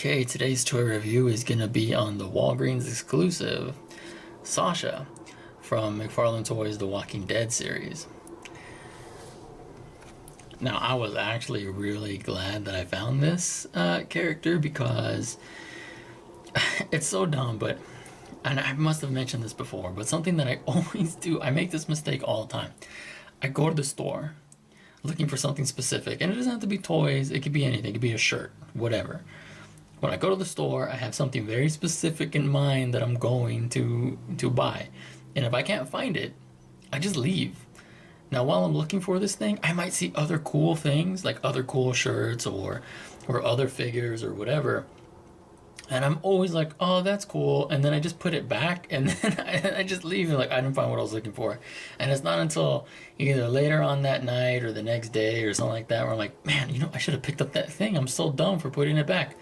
Okay, today's toy review is going to be on the Walgreens exclusive Sasha from McFarlane Toys The Walking Dead series. Now, I was actually really glad that I found this character because it's so dumb, and I must have mentioned this before, but something that I always do, I make this mistake all the time. I go to the store looking for something specific, and it doesn't have to be toys, it could be anything, it could be a shirt, whatever. When I go to the store, I have something very specific in mind that I'm going to buy. And if I can't find it, I just leave. Now, while I'm looking for this thing, I might see other cool things, like other cool shirts or other figures or whatever. And I'm always like, oh, that's cool. And then I just put it back, and then I just leave and like, I didn't find what I was looking for. And it's not until either later on that night or the next day or something like that where I'm like, man, I should have picked up that thing. I'm so dumb for putting it back.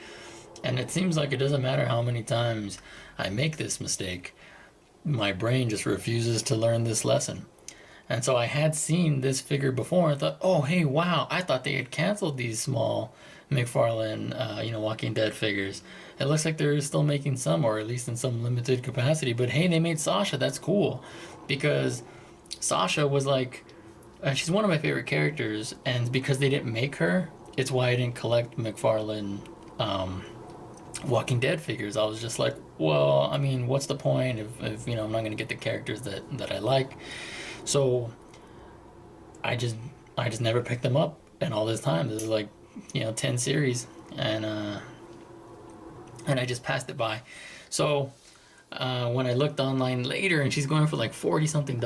And it seems like it doesn't matter how many times I make this mistake, my brain just refuses to learn this lesson. And so I had seen this figure before and thought, oh, hey, wow, I thought they had canceled these small McFarlane, Walking Dead figures. It looks like they're still making some, or at least in some limited capacity. But hey, they made Sasha. That's cool. Because Sasha was like, she's one of my favorite characters. And because they didn't make her, it's why I didn't collect McFarlane Walking Dead figures. I was just like, well, I mean, what's the point if I'm not going to get the characters that I like? So I just never picked them up. And all this time, this is like 10 series, and I just passed it by. So when I looked online later, and she's going for like $40 something,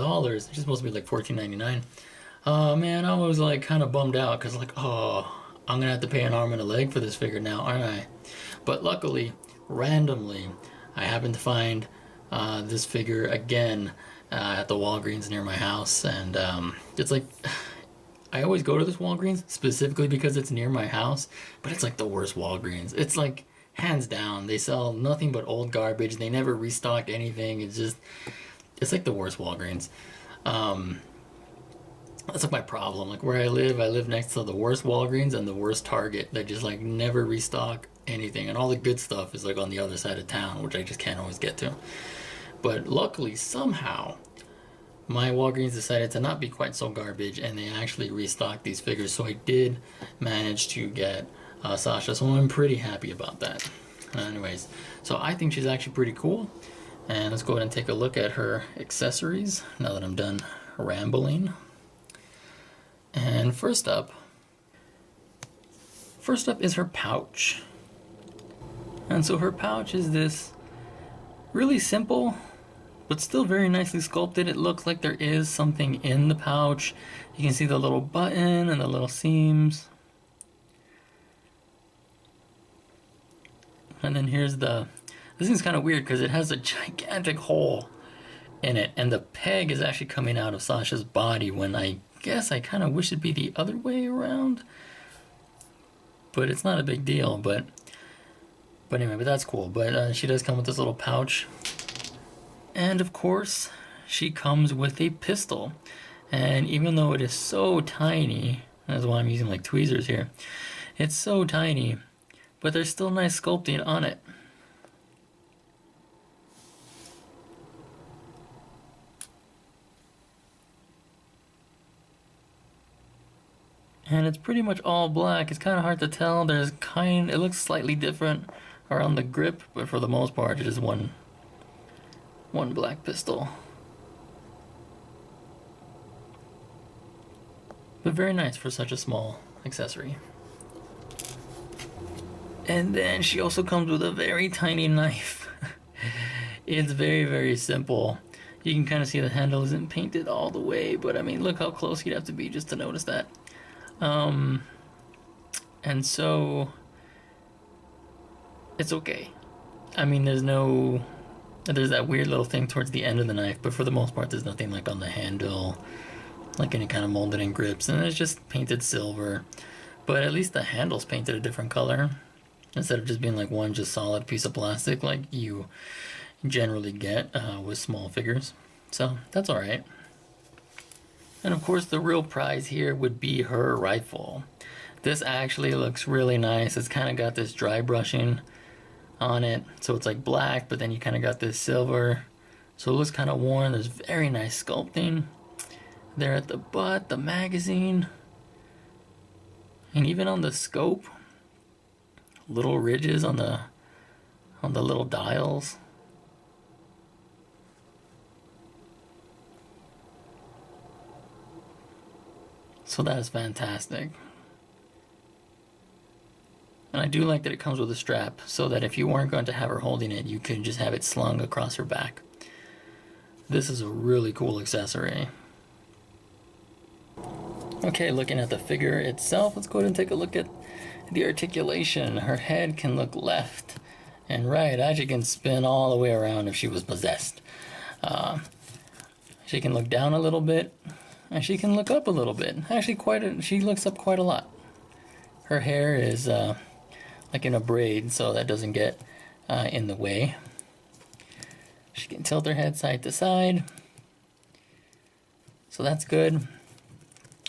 she's supposed to be like $14.99. Man, I was like kind of bummed out because like, oh, I'm gonna have to pay an arm and a leg for this figure now, aren't I? But luckily, randomly, I happened to find this figure again at the Walgreens near my house, and it's like, I always go to this Walgreens specifically because it's near my house, but it's like the worst Walgreens. It's like, hands down, they sell nothing but old garbage. They never restock anything. It's like the worst Walgreens. That's like my problem. Like where I live next to the worst Walgreens and the worst Target. They just like never restock anything, and all the good stuff is like on the other side of town, which I just can't always get to. But luckily, somehow, my Walgreens decided to not be quite so garbage, and they actually restocked these figures. So I did manage to get Sasha, so I'm pretty happy about that. Anyways, so I think she's actually pretty cool. And let's go ahead and take a look at her accessories now that I'm done rambling. And first up is her pouch. And so her pouch is this really simple, but still very nicely sculpted. It looks like there is something in the pouch. You can see the little button and the little seams. And then here's this thing's kind of weird because it has a gigantic hole in it, and the peg is actually coming out of Sasha's body, when I guess I kind of wish it'd be the other way around. But it's not a big deal, but anyway, but that's cool. But she does come with this little pouch. And of course, she comes with a pistol. And even though it is so tiny, that's why I'm using like tweezers here, it's so tiny, but there's still nice sculpting on it. And it's pretty much all black. It's kind of hard to tell. It looks slightly different around the grip, but for the most part, it is one black pistol. But very nice for such a small accessory. And then she also comes with a very tiny knife. It's very, very simple. You can kind of see the handle isn't painted all the way, but I mean, look how close you'd have to be just to notice that. And so it's okay. I mean, there's that weird little thing towards the end of the knife, but for the most part, there's nothing like on the handle, like any kind of molded in grips, and it's just painted silver. But at least the handle's painted a different color, instead of just being like one just solid piece of plastic like you generally get with small figures. So that's alright. And of course, the real prize here would be her rifle. This actually looks really nice. It's kind of got this dry brushing on it. So it's like black, but then you kind of got this silver. So it looks kind of worn. There's very nice sculpting there at the butt, the magazine, and even on the scope, little ridges on the little dials. So that is fantastic. And I do like that it comes with a strap, so that if you weren't going to have her holding it, you could just have it slung across her back. This is a really cool accessory. Okay, looking at the figure itself, let's go ahead and take a look at the articulation. Her head can look left and right. Actually can spin all the way around if she was possessed. She can look down a little bit, and she can look up a little bit. Actually, she looks up quite a lot. Her hair is like in a braid, so that doesn't get in the way. She can tilt her head side to side, so that's good.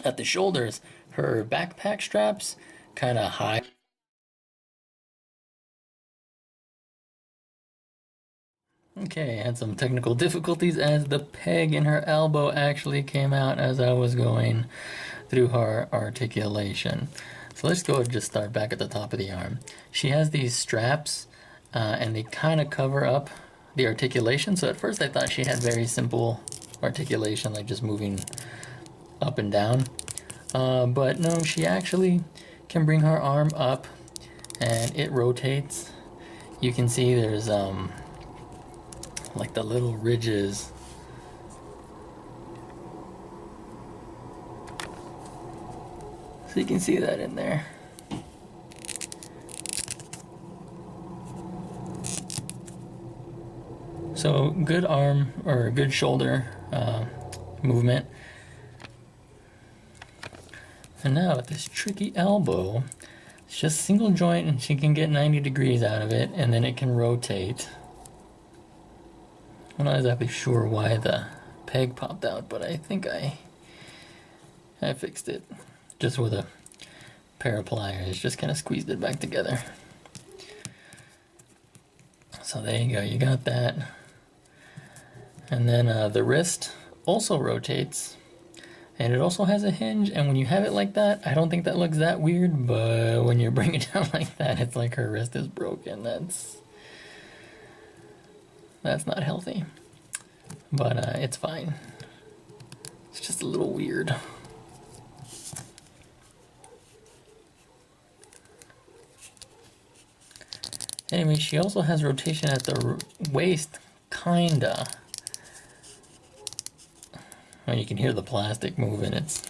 At the shoulders, her backpack straps kind of high. Okay, had some technical difficulties as the peg in her elbow actually came out as I was going through her articulation. So let's go and just start back at the top of the arm. She has these straps and they kind of cover up the articulation. So at first I thought she had very simple articulation, like just moving up and down. But no, she actually can bring her arm up and it rotates. You can see there's like the little ridges. So you can see that in there. So good arm or good shoulder movement. And now with this tricky elbow, it's just single joint and she can get 90 degrees out of it, and then it can rotate. I'm not exactly sure why the peg popped out, but I think I fixed it just with a pair of pliers, just kind of squeezed it back together. So there you go, you got that. And then the wrist also rotates, and it also has a hinge, and when you have it like that, I don't think that looks that weird, but when you bring it down like that, it's like her wrist is broken. That's not healthy, but it's fine. It's just a little weird. Anyway, she also has rotation at the waist, kinda. Well, you can hear the plastic moving. It's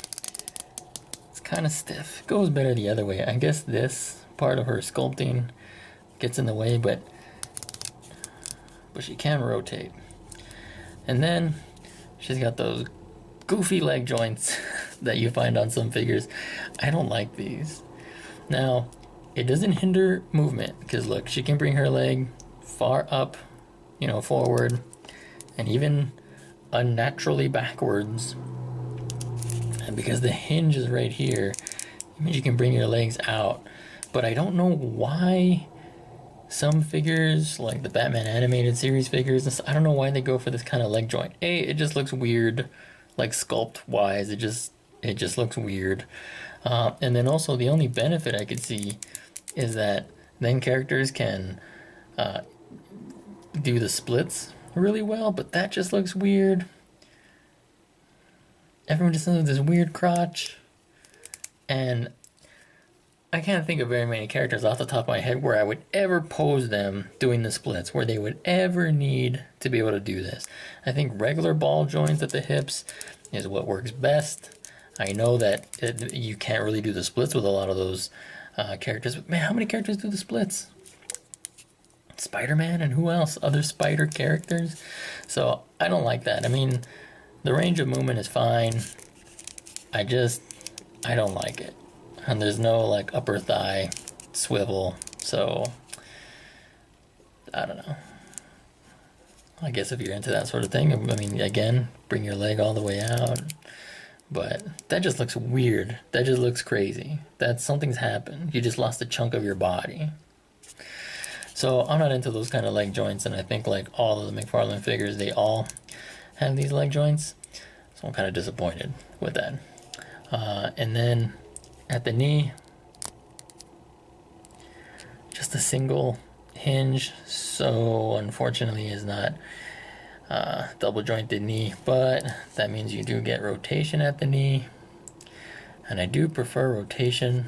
kind of stiff. It goes better the other way. I guess this part of her sculpting gets in the way, but she can rotate. And then she's got those goofy leg joints that you find on some figures. I don't like these. Now, it doesn't hinder movement, because look, she can bring her leg far up, forward, and even unnaturally backwards. And because the hinge is right here, it means you can bring your legs out. But I don't know why some figures, like the Batman animated series figures, I don't know why they go for this kind of leg joint. It just looks weird, like sculpt wise, it just looks weird. And then also the only benefit I could see is that then characters can do the splits really well, but that just looks weird. Everyone just has this weird crotch, and I can't think of very many characters off the top of my head where I would ever pose them doing the splits, where they would ever need to be able to do this. I think regular ball joints at the hips is what works best. I know that you can't really do the splits with a lot of those characters, but man, how many characters do the splits? Spider-Man, and who else? Other spider characters. So I don't like that. I mean, the range of movement is fine. I don't like it. And there's no like upper thigh swivel, so I don't know. I guess if you're into that sort of thing, I mean, again, bring your leg all the way out. But that just looks weird. That just looks crazy. Something's happened. You just lost a chunk of your body. So I'm not into those kind of leg joints, and I think like all of the McFarlane figures, they all have these leg joints. So I'm kind of disappointed with that. And then at the knee, just a single hinge, so unfortunately is not double jointed knee, but that means you do get rotation at the knee, and I do prefer rotation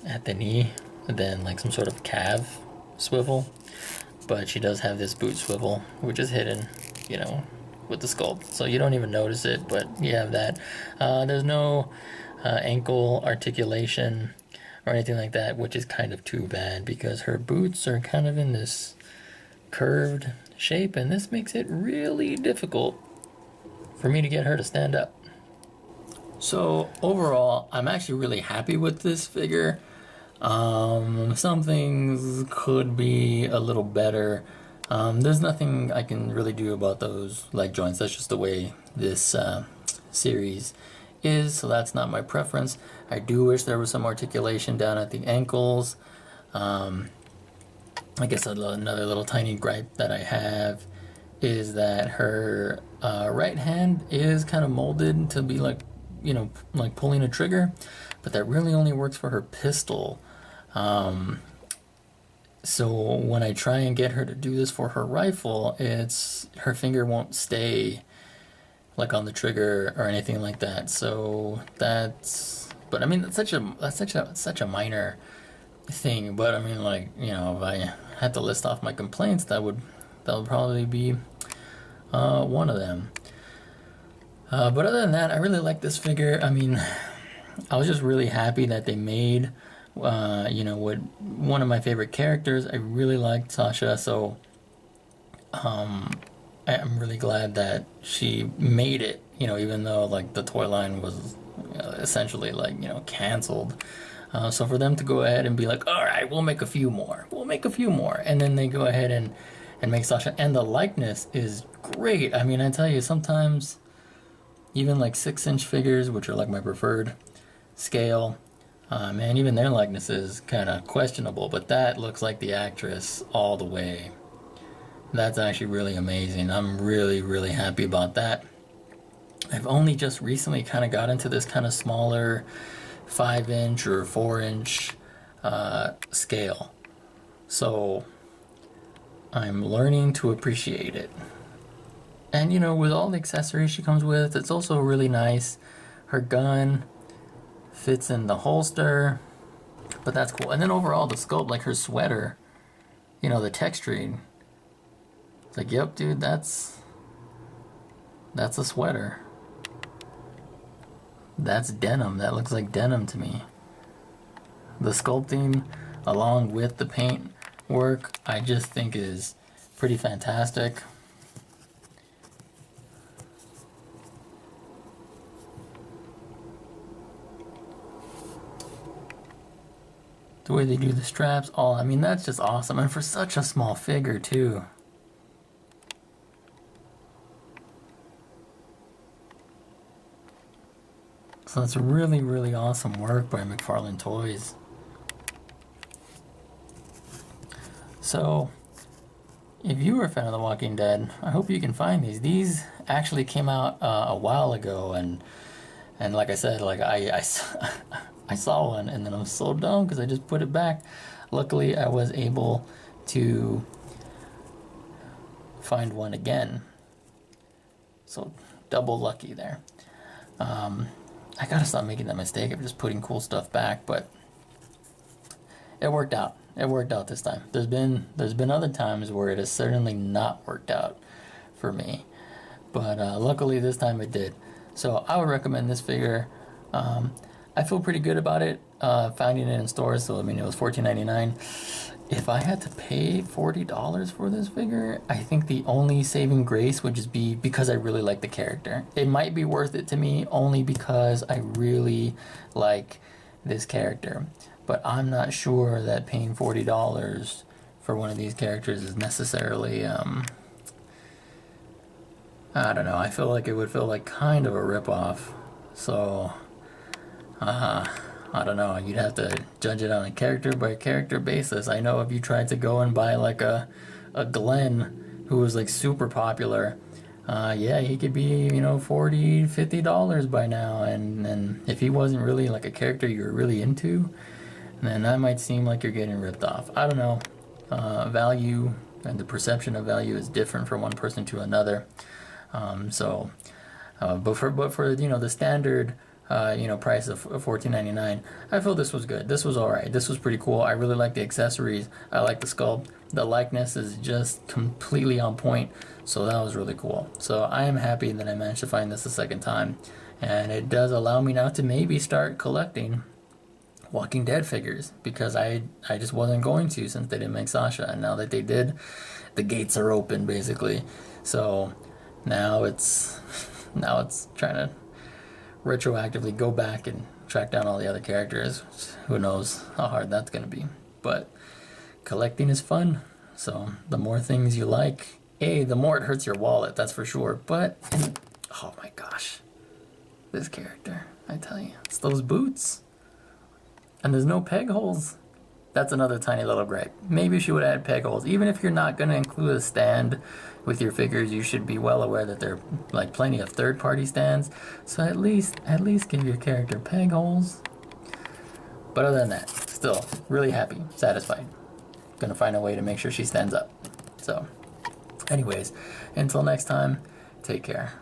at the knee than like some sort of calf swivel, but she does have this boot swivel, which is hidden, you know, with the sculpt, so you don't even notice it, but you have that. There's no ankle articulation or anything like that, which is kind of too bad because her boots are kind of in this curved shape, and this makes it really difficult for me to get her to stand up. So overall, I'm actually really happy with this figure. Some things could be a little better. There's nothing I can really do about those leg joints. That's just the way this series is, so that's not my preference. I do wish there was some articulation down at the ankles. I guess another little tiny gripe that I have is that her right hand is kind of molded to be like, you know, like pulling a trigger, but that really only works for her pistol. So when I try and get her to do this for her rifle, it's her finger won't stay like on the trigger or anything like that. So that's, but I mean, that's such a minor thing. But I mean, like, you know, if I had to list off my complaints, that would probably be one of them. But other than that, I really like this figure. I mean, I was just really happy that they made, you know, what one of my favorite characters. I really liked Sasha, so I'm really glad that she made it, you know, even though like the toy line was essentially like, you know, canceled. So for them to go ahead and be like, all right, we'll make a few more, and then they go ahead and make Sasha, and the likeness is great. I mean, I tell you, sometimes even like 6-inch figures, which are like my preferred scale, man, even their likeness is kind of questionable, but that looks like the actress all the way. That's actually really amazing. I'm really, really happy about that. I've only just recently kind of got into this kind of smaller 5-inch or 4-inch scale. So I'm learning to appreciate it. And, you know, with all the accessories she comes with, it's also really nice. Her gun fits in the holster, but that's cool. And then overall, the sculpt, like her sweater, you know, the texturing, it's like, yep, dude, that's a sweater. That's denim. That looks like denim to me. The sculpting along with the paint work, I just think is pretty fantastic. The way they do the straps, all, I mean, that's just awesome. And for such a small figure too. So that's really, really awesome work by McFarlane Toys. So, if you were a fan of The Walking Dead, I hope you can find these. These actually came out a while ago, and like I said, like I saw one, and then I was so dumb because I just put it back. Luckily, I was able to find one again. So, double lucky there. I gotta stop making that mistake of just putting cool stuff back, but it worked out. It worked out this time. There's been other times where it has certainly not worked out for me, but luckily this time it did. So I would recommend this figure. I feel pretty good about it. Finding it in stores, so I mean it was $14.99. If I had to pay $40 for this figure, I think the only saving grace would just be because I really like the character. It might be worth it to me only because I really like this character. But I'm not sure that paying $40 for one of these characters is necessarily, I don't know, I feel like it would feel like kind of a ripoff. So, I don't know, you'd have to judge it on a character by character basis. I know if you tried to go and buy like a Glenn who was like super popular, yeah, he could be, you know, $40-50 by now, and if he wasn't really like a character you were really into, then that might seem like you're getting ripped off. I don't know. Value and the perception of value is different from one person to another. But for you know, the standard price of $14.99, I feel this was good. This was alright. This was pretty cool. I really like the accessories. I like the sculpt. The likeness is just completely on point. So that was really cool. So I am happy that I managed to find this a second time. And it does allow me now to maybe start collecting Walking Dead figures, because I just wasn't going to, since they didn't make Sasha, and now that they did, the gates are open basically. So now it's trying to retroactively go back and track down all the other characters. Who knows how hard that's gonna be, but collecting is fun. So the more things you like, the more it hurts your wallet, that's for sure. But oh my gosh, this character, I tell you, it's those boots. And there's no peg holes. That's another tiny little gripe. Maybe she would add peg holes. Even if you're not going to include a stand with your figures, you should be well aware that there are like plenty of third-party stands. So at least give your character peg holes. But other than that, still really happy, satisfied. Gonna find a way to make sure she stands up. So anyways, until next time, take care.